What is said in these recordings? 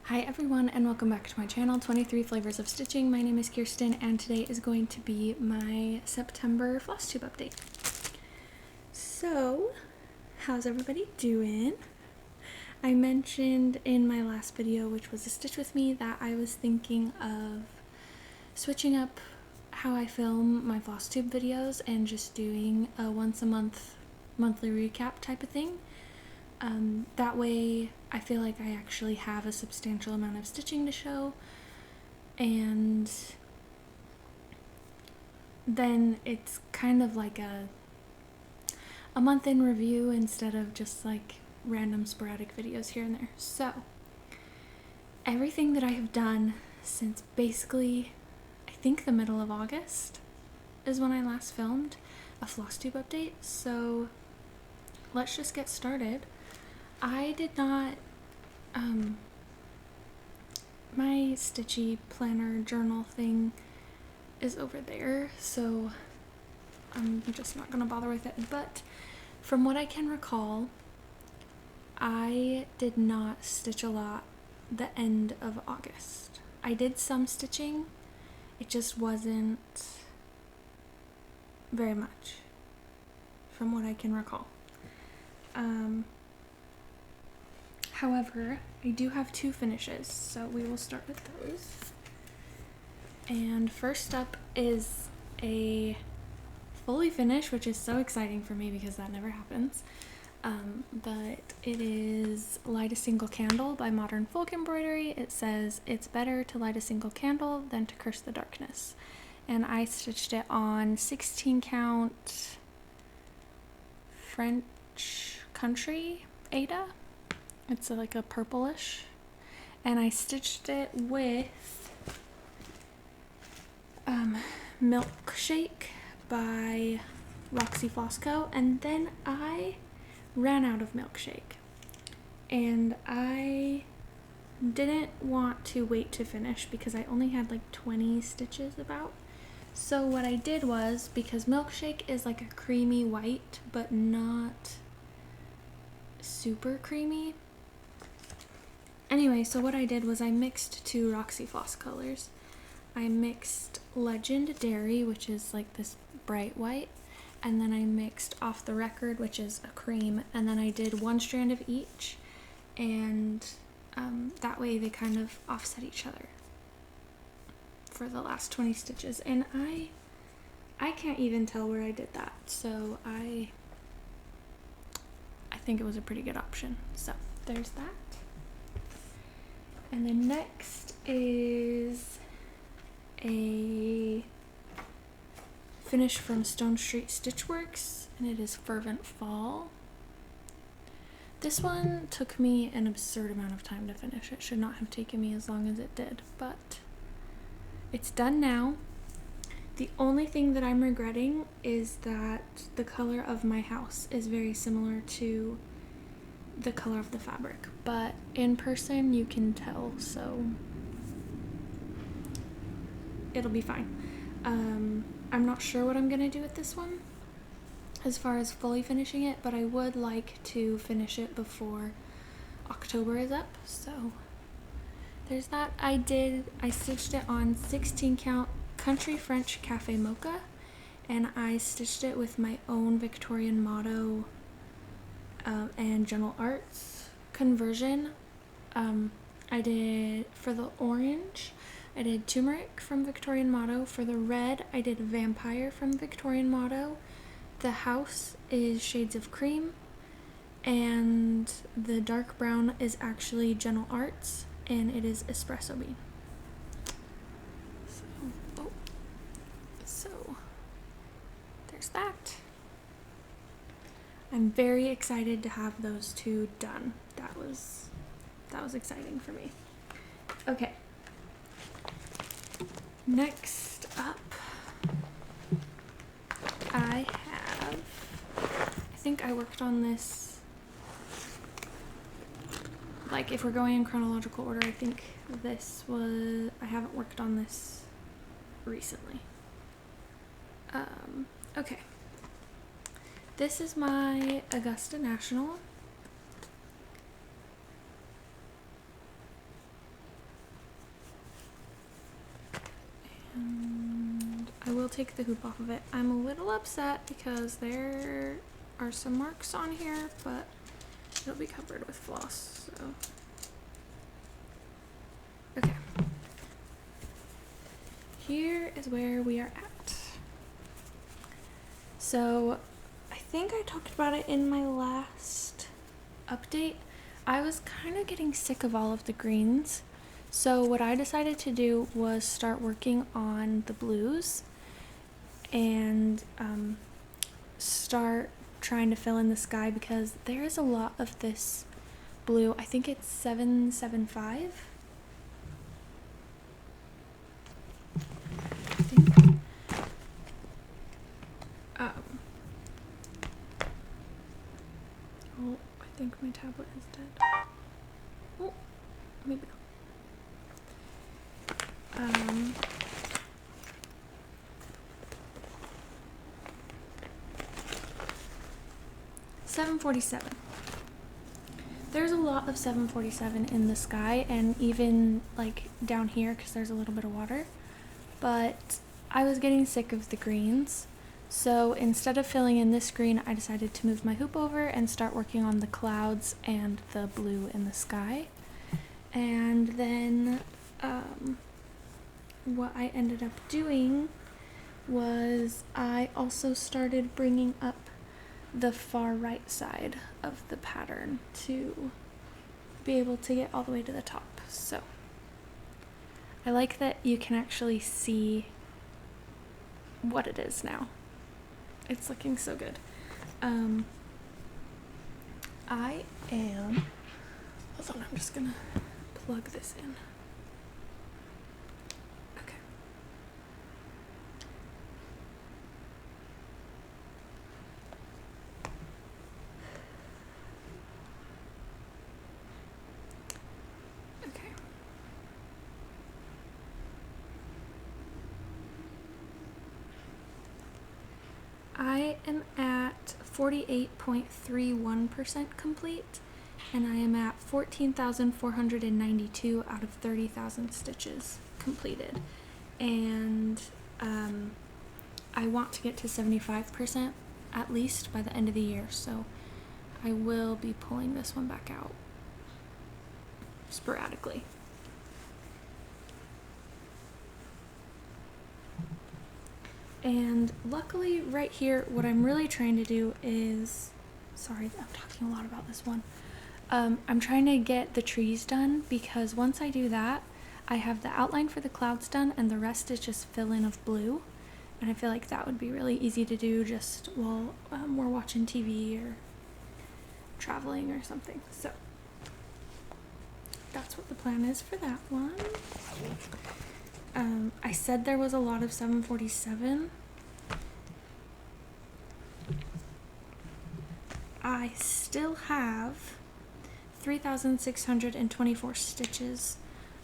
Hi everyone and welcome back to my channel, 23 Flavors of Stitching. My name is Kirsten and today is going to be my September Flosstube update. So, how's everybody doing? I mentioned in my last video, which was a stitch with me, that I was thinking of switching up how I film my Flosstube videos and just doing a once a month monthly recap type of thing. That way I feel like I actually have a substantial amount of stitching to show, and then it's kind of like a month in review instead of just like random sporadic videos here and there. So everything that I have done since basically I think the middle of August is when I last filmed a Flosstube update, so let's just get started. I did not, my stitchy planner journal thing is over there, so I'm just not going to bother with it, but from what I can recall, I did not stitch a lot the end of August. I did some stitching, it just wasn't very much, from what I can recall. However, I do have two finishes, so we will start with those. And first up is a fully finished, which is so exciting for me because that never happens. But it is Light a Single Candle by Modern Folk Embroidery. It says, "It's better to light a single candle than to curse the darkness." And I stitched it on 16 count French country Aida. It's like a purplish, and I stitched it with Milkshake by Roxy Fosco, and then I ran out of Milkshake, and I didn't want to wait to finish because I only had like 20 stitches about. So what I did was, because Milkshake is like a creamy white but not super creamy. Anyway, so what I did was I mixed two Roxy Floss colors. I mixed Legend Dairy, which is like this bright white, and then I mixed Off the Record, which is a cream, and then I did one strand of each, and that way they kind of offset each other for the last 20 stitches. And I can't even tell where I did that, so I think it was a pretty good option. So there's that. And then next is a finish from Stone Street Stitchworks, and it is Fervent Fall. This one took me an absurd amount of time to finish. It should not have taken me as long as it did, but it's done now. The only thing that I'm regretting is that the color of my house is very similar to the color of the fabric, but in person you can tell, so it'll be fine. I'm not sure what I'm gonna do with this one as far as fully finishing it, but I would like to finish it before October is up, so there's that. I stitched it on 16 count Country French Cafe Mocha, and I stitched it with my own Victorian motto and General Arts conversion. I did, for the orange, I did Turmeric from Victorian Motto. For the red, I did Vampire from Victorian Motto. The house is Shades of Cream, and the dark brown is actually General Arts, and it is Espresso Bean. So there's that. I'm very excited to have those two done. That was exciting for me. Okay. Next up, I think I worked on this, like if we're going in chronological order, I think I haven't worked on this recently. Okay. This is my Augusta National. I will take the hoop off of it. I'm a little upset because there are some marks on here, but it'll be covered with floss, so. Okay. Here is where we are at. So, I think I talked about it in my last update. I was kind of getting sick of all of the greens. So what I decided to do was start working on the blues and start trying to fill in the sky, because there is a lot of this blue. I think it's 775. I think. Oh, I think my tablet is dead. Oh, maybe not. 747. There's a lot of 747 in the sky, and even like down here because there's a little bit of water, but I was getting sick of the greens, so instead of filling in this green, I decided to move my hoop over and start working on the clouds and the blue in the sky. And then what I ended up doing was I also started bringing up the far right side of the pattern to be able to get all the way to the top. So I like that you can actually see what it is now. It's looking so good. I am, hold on, I'm just gonna plug this in. I am at 48.31% complete, and I am at 14,492 out of 30,000 stitches completed. And I want to get to 75% at least by the end of the year, so I will be pulling this one back out sporadically. And luckily right here, what I'm really trying to do is, sorry, I'm talking a lot about this one. I'm trying to get the trees done, because once I do that, I have the outline for the clouds done, and the rest is just fill in of blue. And I feel like that would be really easy to do just while we're watching TV or traveling or something. So that's what the plan is for that one. I said there was a lot of 747. I still have 3,624 stitches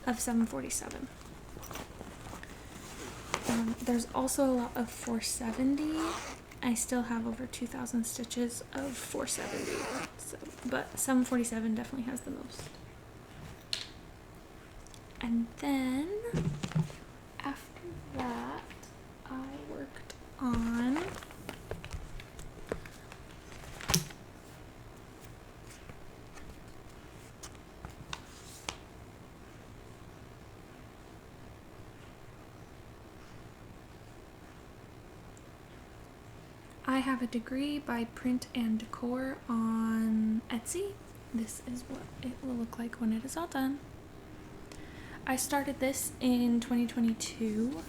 of 747. There's also a lot of 470. I still have over 2,000 stitches of 470. So, but 747 definitely has the most. And then after that, I worked on I have a degree by Print and Decor on Etsy. This is what it will look like when it is all done. I started this in 2022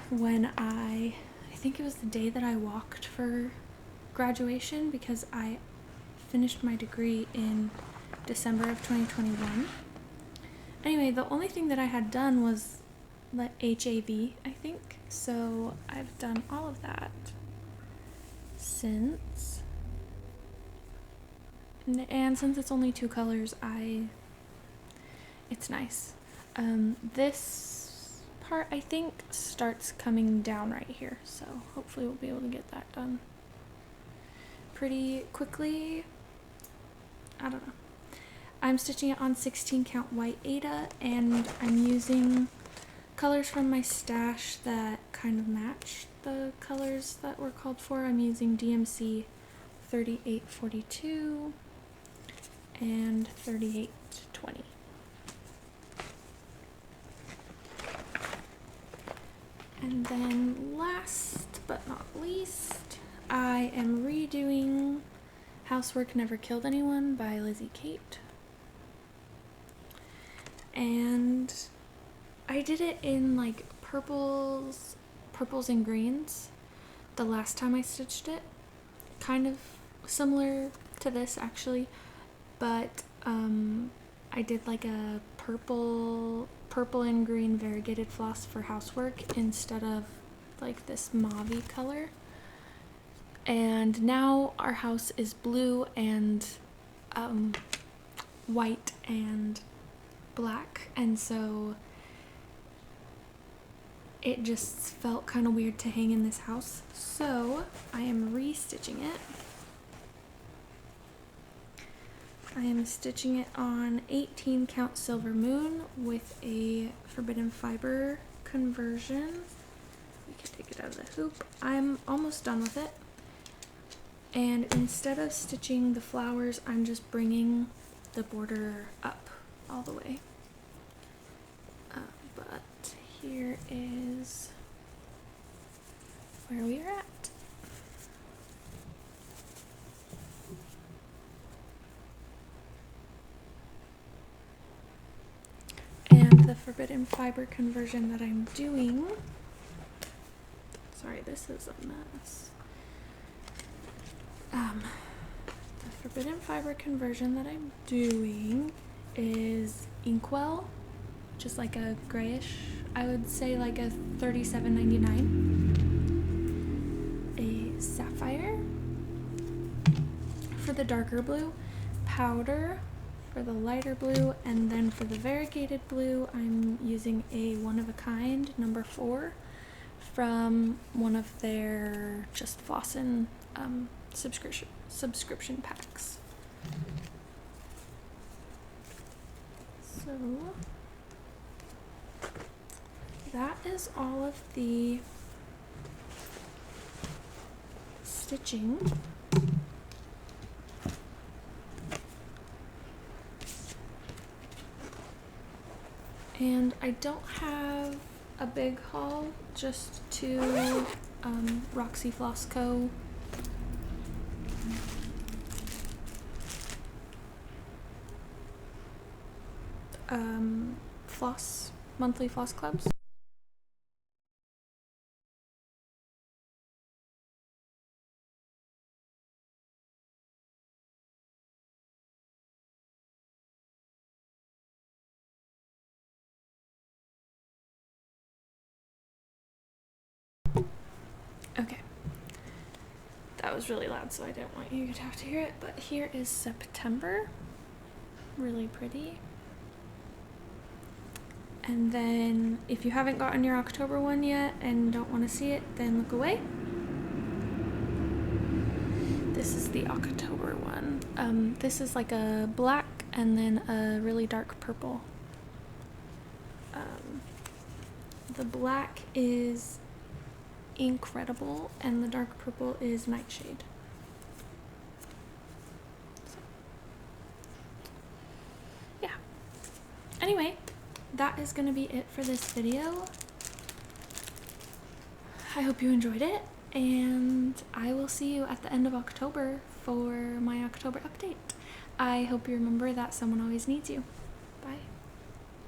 when I think it was the day that I walked for graduation, because I finished my degree in December of 2021. Anyway, the only thing that I had done was the HAV, I think. So I've done all of that since. And since it's only 2 colors, it's nice. This part, I think, starts coming down right here, so hopefully we'll be able to get that done pretty quickly. I don't know. I'm stitching it on 16 count white Aida, and I'm using colors from my stash that kind of match the colors that were called for. I'm using DMC 3842 and 3820. And then last but not least, I am redoing Housework Never Killed Anyone by Lizzie Kate. And I did it in like purples and greens the last time I stitched it. Kind of similar to this actually, but I did like a purple and green variegated floss for Housework instead of like this mauve-y color. And now our house is blue and white and black, and so it just felt kind of weird to hang in this house, so I am restitching it. I am stitching it on 18 count silver moon with a forbidden fiber conversion. We can take it out of the hoop. I'm almost done with it, and instead of stitching the flowers, I'm just bringing the border up all the way. But here is where we are at. And the forbidden fiber conversion that I'm doing, sorry, this is a mess. The forbidden fiber conversion that I'm doing is Inkwell, just like a grayish, I would say like a $37.99. A sapphire for the darker blue, powder for the lighter blue, and then for the variegated blue I'm using a one-of-a-kind number 4 from one of their Just Flossin' subscription packs. So that is all of the stitching. And I don't have a big haul, just 2 Roxy Floss Co. monthly floss clubs. Okay, that was really loud, so I didn't want you to have to hear it, but here is September. Really pretty. And then if you haven't gotten your October one yet and don't want to see it, then look away. This is the October one. This is like a black and then a really dark purple. The black is Incredible and the dark purple is Nightshade. So, yeah. Anyway, that is going to be it for this video. I hope you enjoyed it, and I will see you at the end of October for my October update. I hope you remember that someone always needs you. Bye.